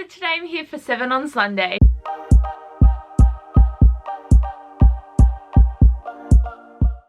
and today I'm here for 7 on Sunday.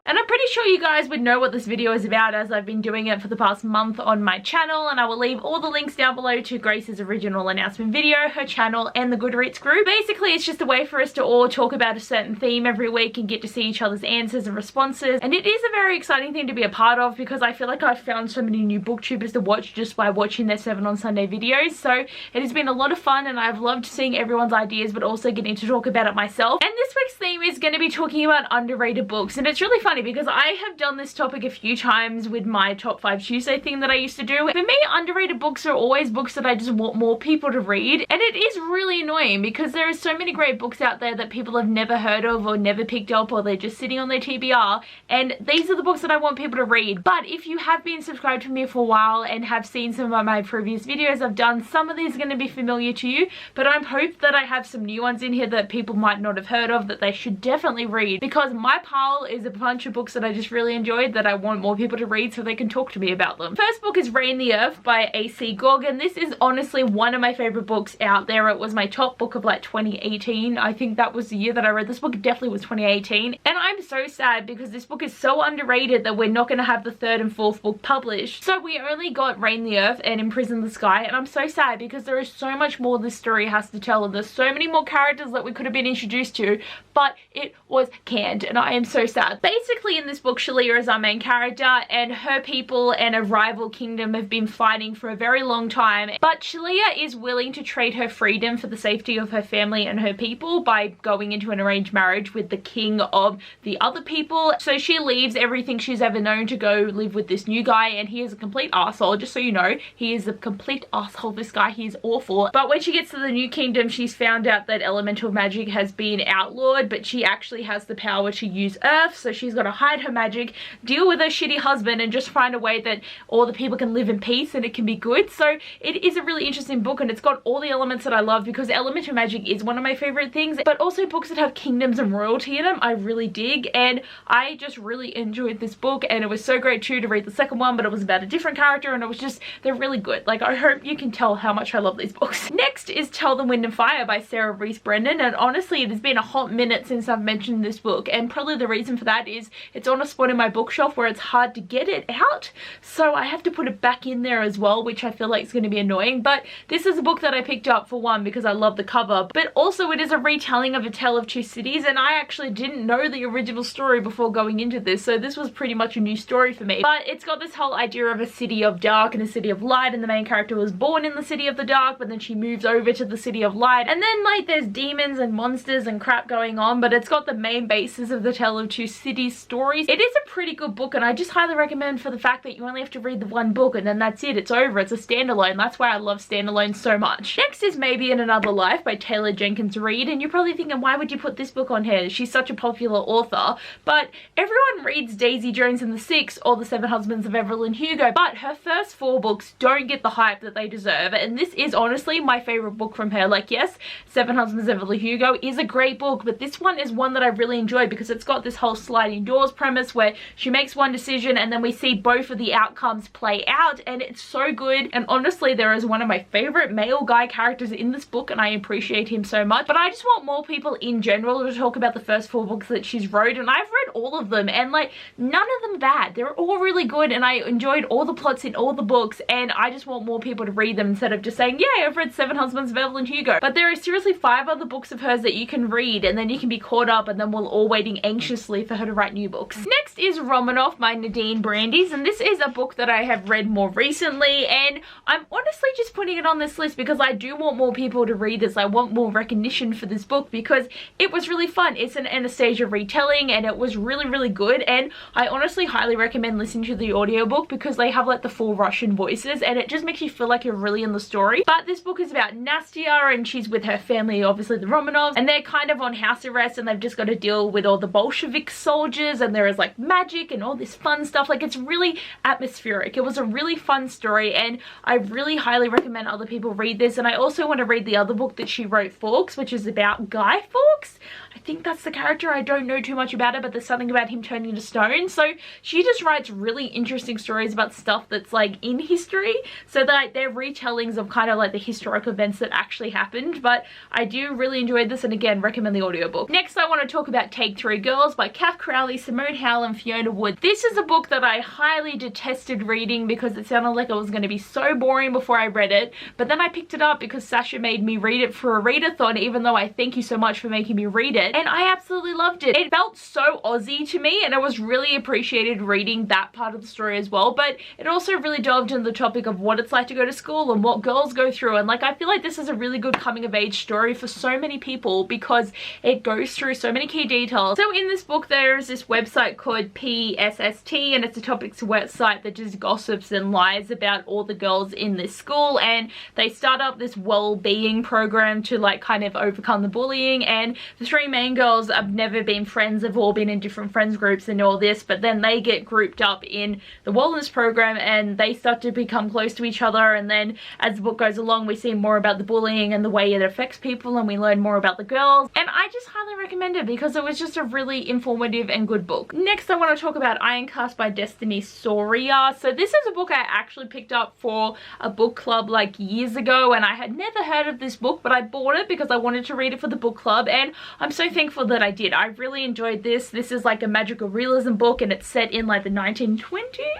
And I'm pretty sure you guys would know what this video is about, as I've been doing it for the past month on my channel, and I will leave all the links down below to Grace's original announcement video, her channel, and the Goodreads group. Basically, it's just a way for us to all talk about a certain theme every week and get to see each other's answers and responses, and it is a very exciting thing to be a part of because I feel like I've found so many new booktubers to watch just by watching their 7 on Sunday videos. So it has been a lot of fun and I've loved seeing everyone's ideas but also getting to talk about it myself. And this week's theme is going to be talking about underrated books, and it's really funny because I have done this topic a few times with my top 5 Tuesday thing that I used to do. For me, underrated books are always books that I just want more people to read, and it is really annoying because there are so many great books out there that people have never heard of or never picked up, or they're just sitting on their TBR, and these are the books that I want people to read. But if you have been subscribed to me for a while and have seen some of my previous videos I've done, some of these are going to be familiar to you, but I'm hoped that I have some new ones in here that people might not have heard of that they should definitely read, because my pile is a bunch of books that I just really enjoyed that I want more people to read so they can talk to me about them. First book is Rain the Earth by A.C. Gorgon. This is honestly one of my favorite books out there. It was my top book of like 2018. I think that was the year that I read this book. It definitely was 2018. And I'm so sad because this book is so underrated that we're not going to have the 3rd and 4th book published. So we only got Rain the Earth and Imprison the Sky, and I'm so sad because there is so much more this story has to tell, and there's so many more characters that we could have been introduced to, but it was canned and I am so sad. Basically in this book, Shalia is our main character, and her people and a rival kingdom have been fighting for a very long time, but Shalia is willing to trade her freedom for the safety of her family and her people by going into an arranged marriage with the king of the other people. So she leaves everything she's ever known to go live with this new guy, and he is a complete arsehole. Just so you know, he is a complete arsehole, this guy. He is awful. But when she gets to the new kingdom, she's found out that elemental magic has been outlawed, but she actually has the power to use earth, so she's got to hide her magic, deal with her shitty husband, and just find a way that all the people can live in peace and it can be good. So it is a really interesting book, and it's got all the elements that I love because elemental magic is one of my favorite things, but also books that have kingdoms and royalty in them I really dig, and I just really enjoyed this book. And it was so great too to read the second one, but it was about a different character, and it was just, they're really good. Like, I hope you can tell how much I love these books. Next is Tell Them Wind and Fire by Sarah Reese Brendan, and honestly it has been a hot minute since I've mentioned this book, and probably the reason for that is it's on a spot in my bookshelf where it's hard to get it out, so I have to put it back in there as well, which I feel like is going to be annoying. But this is a book that I picked up for one because I love the cover, but also it is a retelling of A Tale of Two Cities, and I actually didn't know the original story before going into this, so this was pretty much a new story for me. But it's got this whole idea of a city of dark and a city of light, and the main character was born in the city of the dark, but then she moves over to the city of light, and then like there's demons and monsters and crap going on, but it's got the main basis of the Tale of Two Cities stories. It is a pretty good book, and I just highly recommend for the fact that you only have to read the one book and then that's it, it's over. It's a standalone. That's why I love standalones so much. Next is Maybe in Another Life by Taylor Jenkins Reid, and you're probably thinking, why would you put this book on here? She's such a popular author, but everyone reads Daisy Jones and the Six or The Seven Husbands of Evelyn Hugo, but her first 4 books don't get the hype that they deserve, and this is honestly my favorite book from her. Like, yes, Seven Husbands of Evelyn Hugo is a great book, but this one is one that I really enjoy because it's got this whole sliding doors premise where she makes one decision and then we see both of the outcomes play out, and it's so good. And honestly, there is one of my favorite male guy characters in this book, and I appreciate him so much. But I just want more people in general to talk about the first 4 books that she's wrote, and I've read all of them, and like, none of them bad. They're all really good, and I enjoyed all the plots in all the books, and I just want more people to read them instead of just saying, yeah, I've read Seven Husbands of Evelyn Hugo. But there are seriously 5 other books of hers that you can read, and then you can be caught up, and then we're all waiting anxiously for her to write new books. Next is Romanov by Nadine Brandes, and this is a book that I have read more recently, and I'm honestly just putting it on this list because I do want more people to read this. I want more recognition for this book because it was really fun. It's an Anastasia retelling, and it was really good, and I honestly highly recommend listening to the audiobook because they have like the full Russian voices, and it just makes you feel like you're really in the story. But this book is about Nastya, and she's with her family, obviously the Romanovs, and they're kind of on house arrest, and they've just got to deal with all the Bolshevik soldiers, and there is like like magic and all this fun stuff. Like, it's really atmospheric. It was a really fun story, and I really highly recommend other people read this. And I also want to read the other book that she wrote, Fawkes, which is about Guy Fawkes. I think that's the character. I don't know too much about it, but there's something about him turning into stone. So she just writes really interesting stories about stuff that's like in history, so that they're retellings of kind of like the historic events that actually happened. But I do really enjoy this, and again, recommend the audiobook. Next, I want to talk about Take 3 Girls by Kath Crowley, Simone Howell, and Fiona Wood. This is a book that I highly detested reading because it sounded like it was going to be so boring before I read it, but then I picked it up because Sasha made me read it for a readathon, even though I thank you so much for making me read it, and I absolutely loved it. It felt so Aussie to me, and I was really appreciated reading that part of the story as well, but it also really delved into the topic of what it's like to go to school and what girls go through. And like, I feel like this is a really good coming of age story for so many people because it goes through so many key details. So in this book, there is this website called PSST, and it's a topics website that just gossips and lies about all the girls in this school, and they start up this well-being program to like kind of overcome the bullying. And the three main girls have never been friends, have all been in different friends groups and all this, but then they get grouped up in the wellness program and they start to become close to each other. And then as the book goes along, we see more about the bullying and the way it affects people, and we learn more about the girls. And I just highly recommend it because it was just a really informative and good book. Next, I want to talk about Ironcast by Destiny Soria. So this is a book I actually picked up for a book club like years ago, and I had never heard of this book, but I bought it because I wanted to read it for the book club, and I'm so thankful that I did. I really enjoyed this. This is like a magical realism book, and it's set in like the 1920s.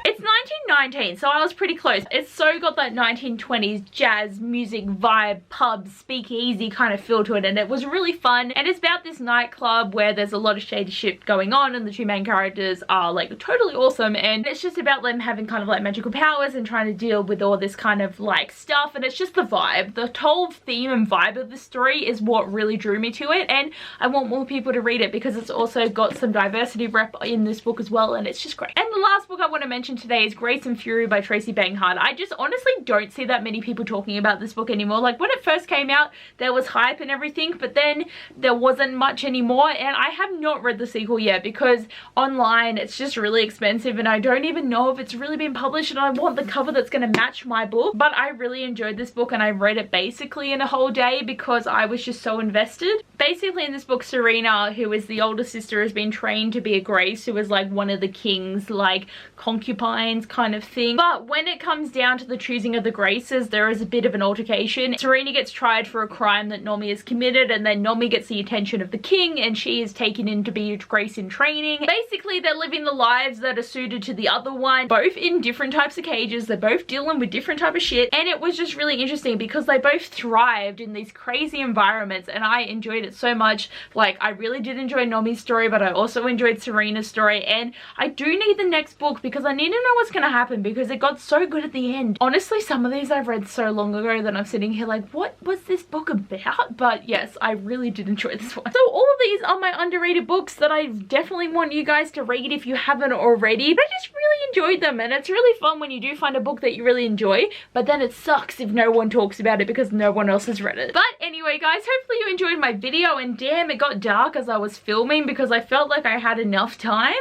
It's 1919, so I was pretty close. It's so got that 1920s jazz music vibe, pub, speakeasy kind of feel to it, and it was really fun. And it's about this nightclub where there's a lot of shady shit going on, and the two main characters are like totally awesome, and it's just about them having kind of like magical powers and trying to deal with all this kind of like stuff. And it's just the vibe, the whole theme and vibe of the story is what really drew me to it, and I want more people to read it because it's also got some diversity rep in this book as well, and it's just great. And the last book I want to mention today is Grace and Fury by Tracy Banghart. I just honestly don't see that many people talking about this book anymore. Like, when it first came out, there was hype and everything, but then there wasn't much anymore, and I have not read the sequel yet because online it's just really expensive, and I don't even know if it's really been published, and I want the cover that's going to match my book. But I really enjoyed this book, and I read it basically in a whole day because I was just so invested. Basically, in this book, Serena, who is the older sister, has been trained to be a Grace, who is like one of the king's like concubines kind of thing. But when it comes down to the choosing of the Graces, there is a bit of an altercation. Serena gets tried for a crime that Nomi has committed, and then Nomi gets the attention of the king, and she is taken in to be Grace in training. Basically, they're living the lives that are suited to the other one, both in different types of cages. They're both dealing with different type of shit, and it was just really interesting because they both thrived in these crazy environments, and I enjoyed it so much. Like, I really did enjoy Nomi's story, but I also enjoyed Serena's story, and I do need the next book because I need to know what's going to happen because it got so good at the end. Honestly, some of these I've read so long ago that I'm sitting here like, what was this book about? But yes, I really did enjoy this one. So all of these are my underrated books that I definitely want you guys to read if you haven't already. But I just really enjoyed them, and it's really fun when you do find a book that you really enjoy, but then it sucks if no one talks about it because no one else has read it. But anyway, guys, hopefully you enjoyed my video, and damn, it got dark as I was filming because I felt like I had enough time,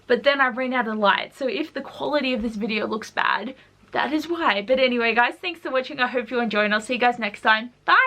but then I ran out of light. So if the quality of this video looks bad, that is why. But anyway, guys, thanks for watching. I hope you enjoy, and I'll see you guys next time. Bye!